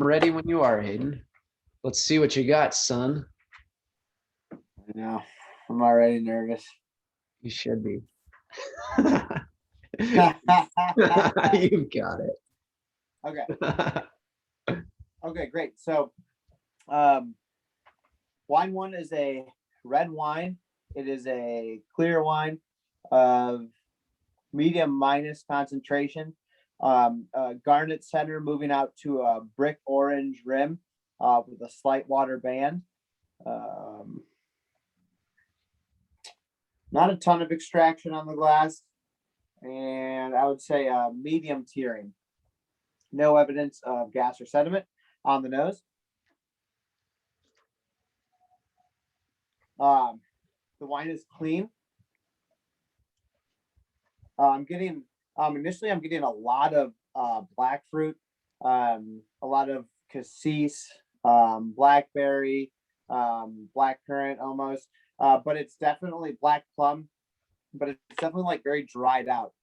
Ready when you are, Hayden. Let's see what you got, son. I know. I'm already nervous. You should be. Okay. You got it. Okay, great. So wine one is a red wine. It is a clear wine of medium minus concentration. Garnet center moving out to a brick orange rim with a slight water band. Not a ton of extraction on the glass, and I would say medium tearing. No evidence of gas or sediment on the nose. The wine is clean. I'm getting initially I'm getting a lot of black fruit, a lot of cassis, blackberry, black currant almost, but it's definitely black plum, but it's definitely like very dried out.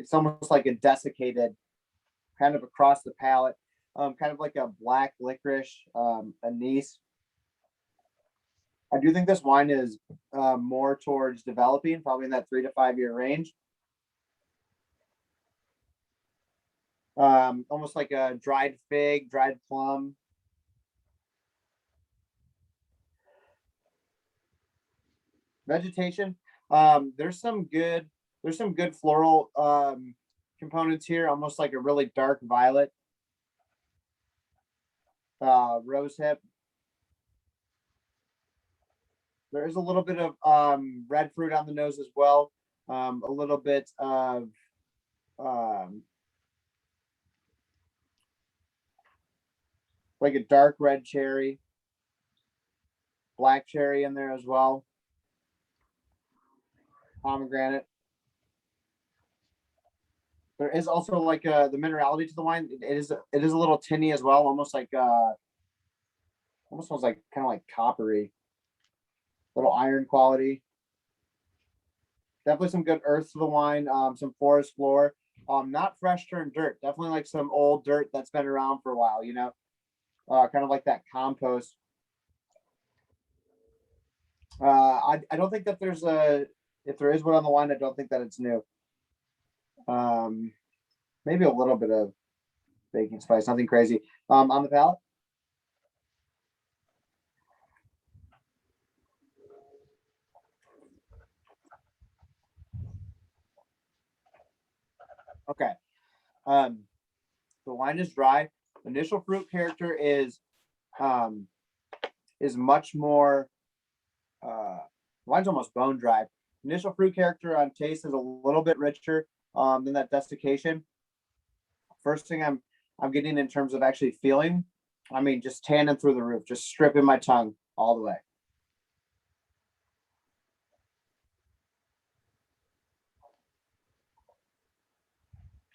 It's almost like a desiccated, kind of across the palate, kind of like a black licorice, anise. I do think this wine is more towards developing, probably in that 3 to 5 year range. Almost like a dried fig, dried plum. Vegetation. There's some good floral components here, almost like a really dark violet, rose hip. There is a little bit of red fruit on the nose as well. A little bit of like a dark red cherry, black cherry in there as well. Pomegranate. There is also like the minerality to the wine. It is a little tinny as well, almost like almost smells like kind of like coppery, little iron quality. Definitely some good earth to the wine. Some forest floor. Not fresh turned dirt. Definitely like some old dirt that's been around for a while. You know, kind of like that compost. I don't think that there's if there is one on the wine, I don't think that it's new. Maybe a little bit of baking spice, nothing crazy. On the palate. Okay. The wine is dry. Initial fruit character is much more. Wine's almost bone dry. Initial fruit character on taste is a little bit richer than that desiccation. First thing I'm getting in terms of actually feeling, I mean, just tannin through the roof, just stripping my tongue all the way.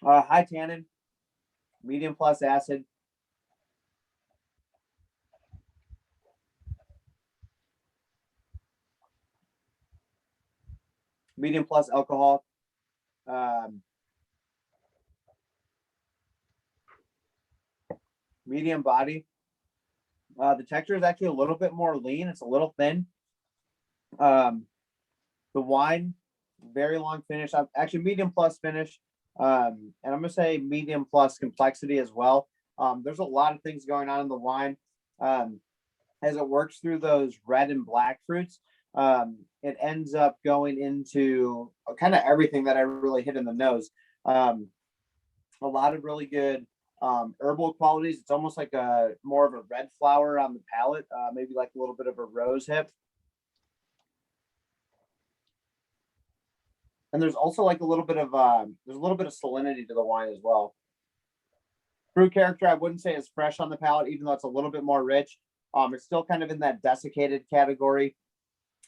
High tannin, medium plus acid. Medium plus alcohol. Medium body. The texture is actually a little bit more lean. It's a little thin. The wine, very long finish. I'm actually medium plus finish. And I'm gonna say medium plus complexity as well. There's a lot of things going on in the wine. As it works through those red and black fruits, it ends up going into kind of everything that I really hit in the nose. A lot of really good herbal qualities. It's almost like a more of a red flower on the palate, maybe like a little bit of a rose hip. And there's also like a little bit of salinity to the wine as well. Fruit character, I wouldn't say is fresh on the palate, even though it's a little bit more rich. It's still kind of in that desiccated category.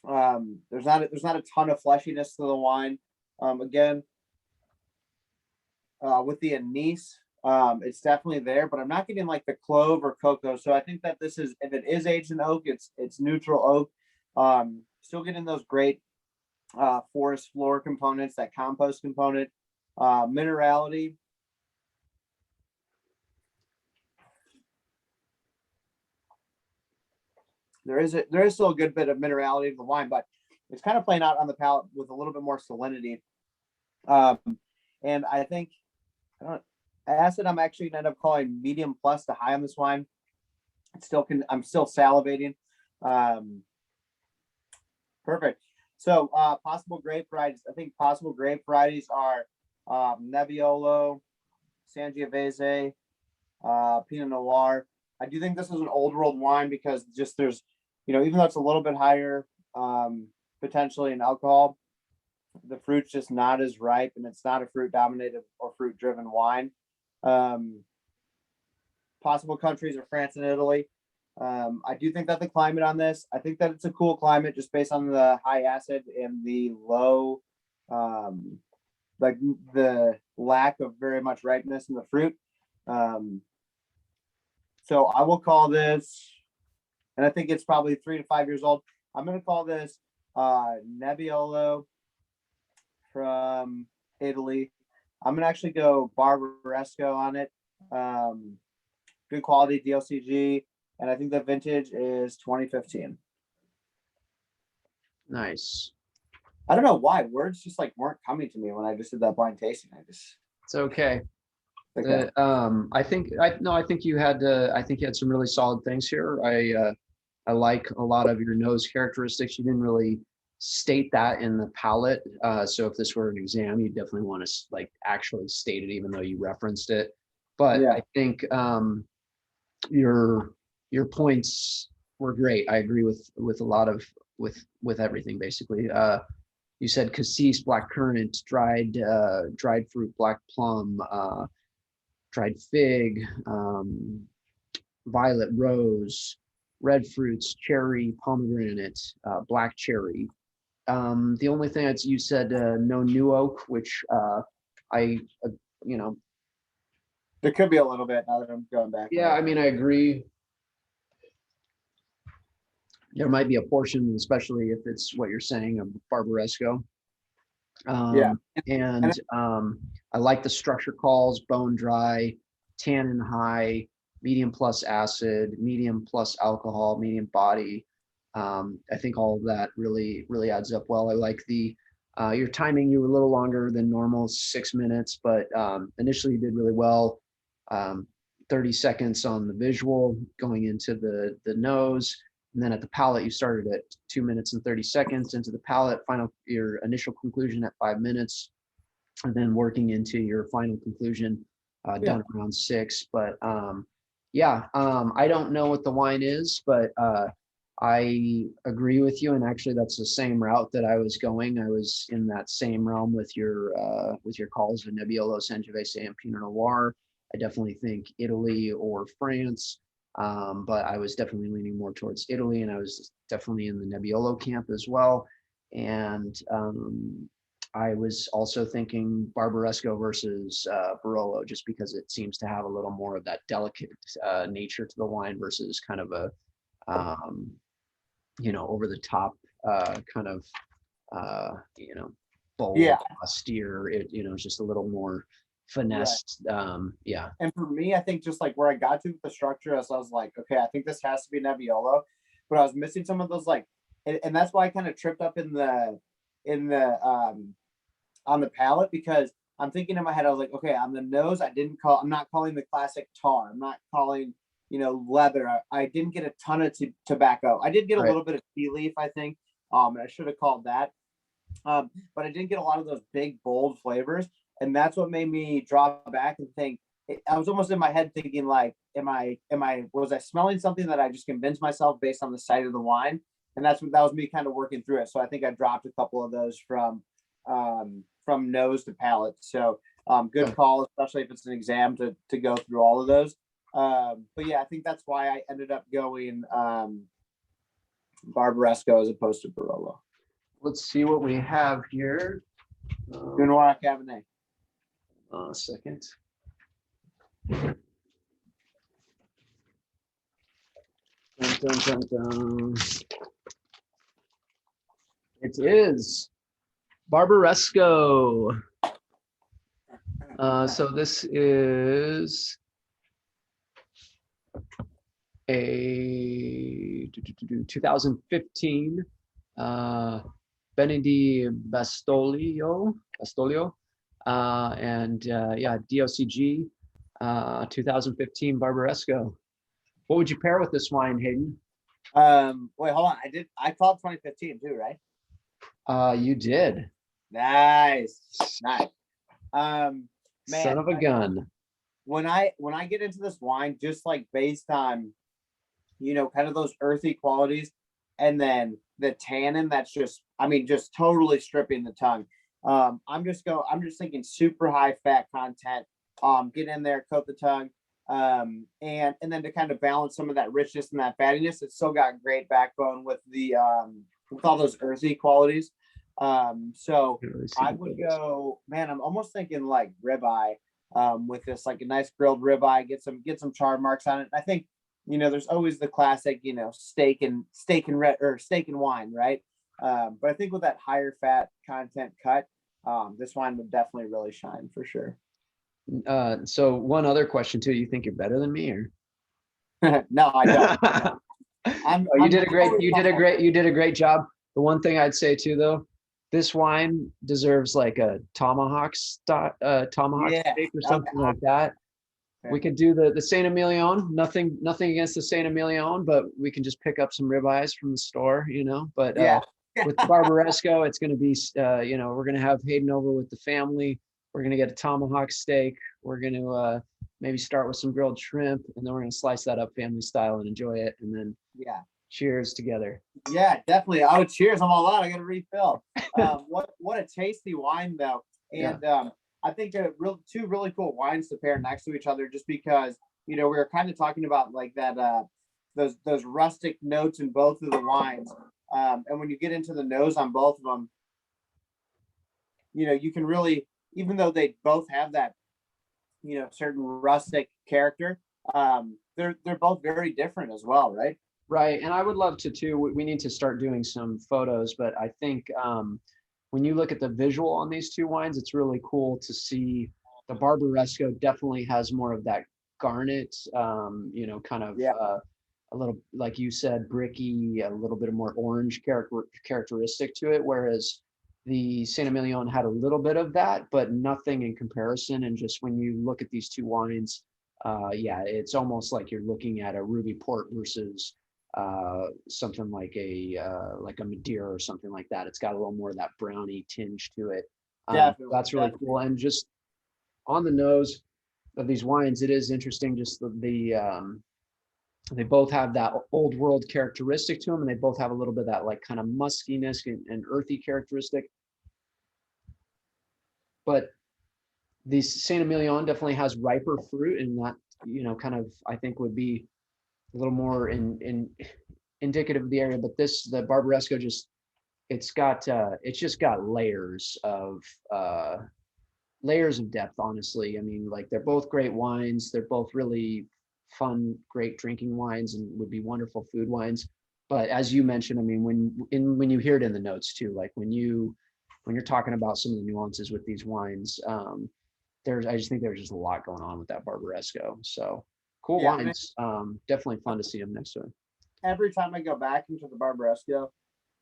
There's not a ton of fleshiness to the wine. Again, with the anise, it's definitely there, but I'm not getting like the clove or cocoa. So I think that this is, if it is aged in oak, it's neutral oak. Still getting those great forest floor components, that compost component, minerality. there is still a good bit of minerality to the wine, but it's kind of playing out on the palate with a little bit more salinity. And I think acid I'm actually gonna end up calling medium plus to high on this wine. I'm still salivating. Perfect. So possible grape varieties. I think possible grape varieties are Nebbiolo, Sangiovese, Pinot Noir. I do think this is an old world wine because just there's, even though it's a little bit higher potentially in alcohol, the fruit's just not as ripe, and it's not a fruit dominated or fruit driven wine. Possible countries are France and Italy. I do think that the climate on this, I think that it's a cool climate just based on the high acid and the low, like the lack of very much ripeness in the fruit. So I will call this, and I think it's probably 3 to 5 years old. I'm going to call this Nebbiolo from Italy. I'm going to actually go Barbaresco on it. Good quality DOCG. And I think the vintage is 2015. Nice. I don't know why words just like weren't coming to me when I just did that blind tasting. It's okay. Okay. I think you had some really solid things here. I like a lot of your nose characteristics. You didn't really state that in the palate. So if this were an exam, you definitely want to like actually state it, even though you referenced it. But Yeah. I think your points were great. I agree with a lot of with everything basically. You said cassis, black currant, dried fruit, black plum, dried fig, violet rose, red fruits, cherry, pomegranate, black cherry. The only thing you said no new oak, which I There could be a little bit now that I'm going back. Yeah, I mean, I agree. There might be a portion, especially if it's what you're saying, of Barbaresco. Yeah. And I like the structure calls: bone dry, tannin high, medium plus acid, medium plus alcohol, medium body. I think all of that really adds up well. I like your timing. You were a little longer than normal, 6 minutes, but initially you did really well. 30 seconds on the visual going into the nose. And then at the palate, you started at 2 minutes and 30 seconds into the palate, your initial conclusion at 5 minutes, and then working into your final conclusion done around 6. But I don't know what the wine is, but I agree with you. And actually that's the same route that I was going. I was in that same realm with your calls of Nebbiolo, Sangiovese, and Pinot Noir. I definitely think Italy or France. But I was definitely leaning more towards Italy, and I was definitely in the Nebbiolo camp as well. And I was also thinking Barbaresco versus Barolo, just because it seems to have a little more of that delicate nature to the wine versus kind of a over the top kind of bold, austere. It's just a little more finessed. Right. And for me, I think just like where I got to with the structure, as I was like, okay, I think this has to be Nebbiolo, but I was missing some of those and that's why I kind of tripped up in the on the palate, because I'm thinking in my head, I was like, okay, on the nose, I'm not calling the classic tar. I'm not calling, leather. I didn't get a ton of tobacco. I did get a little bit of tea leaf, I think. And I should have called that. But I didn't get a lot of those big, bold flavors. And that's what made me draw back and think. I was almost in my head thinking like, was I smelling something that I just convinced myself based on the sight of the wine? And that was me kind of working through it. So I think I dropped a couple of those from nose to palate. So good call, especially if it's an exam to go through all of those. But yeah, I think that's why I ended up going Barbaresco as opposed to Barolo. Let's see what we have here. Noir Cabernet. A second. Dun, dun, dun, dun. It is Barbaresco. So this is a 2015 Bene di Bastolio, and yeah, DOCG 2015 Barbaresco. What would you pair with this wine, Hayden? Wait, hold on. I called 2015 too, right? You did. Nice. Man, Son of a gun. When I get into this wine, just like based on, kind of those earthy qualities, and then the tannin that's just, just totally stripping the tongue. I'm just thinking super high fat content. Get in there, coat the tongue. And then to kind of balance some of that richness and that fattiness, it's still got great backbone with with all those earthy qualities. So I would go, man, I'm almost thinking like ribeye, with this, like a nice grilled ribeye, get some char marks on it. I think, there's always the classic, steak and wine, right? But I think with that higher fat content cut, this wine would definitely really shine for sure. So one other question too. You think you're better than me, or? No, I don't. You did a great job. The one thing I'd say too, though, this wine deserves like a tomahawk steak or something like that. Okay. We could do the Saint Emilion. Nothing against the Saint Emilion, but we can just pick up some ribeyes from the store, But with Barbaresco, it's going to be, we're going to have Hayden over with the family. We're going to get a tomahawk steak. We're going to maybe start with some grilled shrimp, and then we're going to slice that up family style and enjoy it. And then cheers together. Yeah, definitely. I would cheers. I'm all out. I got to refill. What a tasty wine though. And I think two really cool wines to pair next to each other, just because, we were kind of talking about like that, those rustic notes in both of the wines. And when you get into the nose on both of them, you can really, even though they both have that, certain rustic character, they're both very different as well, right? Right. And I would love to too. We need to start doing some photos, but I think when you look at the visual on these two wines, it's really cool to see. The Barbaresco definitely has more of that garnet, kind of a little, like you said, bricky, a little bit of more orange characteristic to it, whereas the Saint Emilion had a little bit of that, but nothing in comparison. And just when you look at these two wines, it's almost like you're looking at a ruby port versus something like a Madeira or something like that. It's got a little more of that brownie tinge to it. That's really cool. And just on the nose of these wines, it is interesting. Just they both have that old world characteristic to them, and they both have a little bit of that like kind of muskiness and earthy characteristic. But the Saint Emilion definitely has riper fruit, and that kind of I think would be a little more indicative of the area. But the Barbaresco it's just got layers of depth, honestly. Like they're both great wines. They're both really fun, great drinking wines, and would be wonderful food wines. But as you mentioned, when you hear it in the notes too, like when you're talking about some of the nuances with these wines, I just think there's just a lot going on with that Barbaresco. So cool wines. Definitely fun to see them next to it. Every time I go back into the Barbaresco,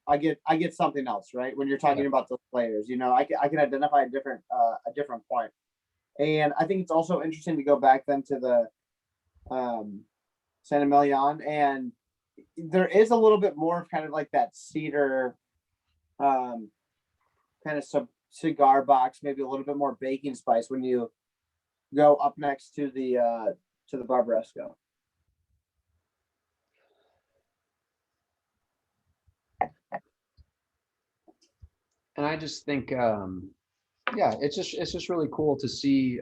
I get something else, right? When you're talking about those layers, I can identify a different point. And I think it's also interesting to go back then to the Saint Emilion, and there is a little bit more of kind of like that cedar, kind of cigar box, maybe a little bit more baking spice when you go up next to the Barbaresco. And I just think, it's just really cool to see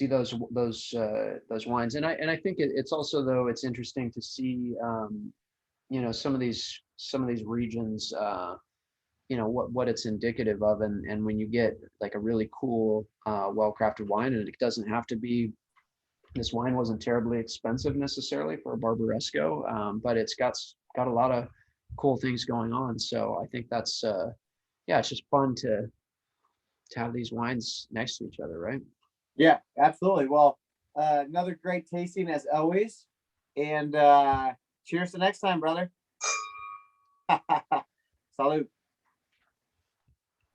those wines. And I think it's also, though, it's interesting to see, some of these regions, what it's indicative of. And when you get like a really cool, well-crafted wine, and it doesn't have to be, this wine wasn't terribly expensive necessarily for a Barbaresco, but it's got a lot of cool things going on. So I think that's, it's just fun to have these wines next to each other, right? Yeah, absolutely. Well, another great tasting as always. And Cheers to next time, brother. Salute.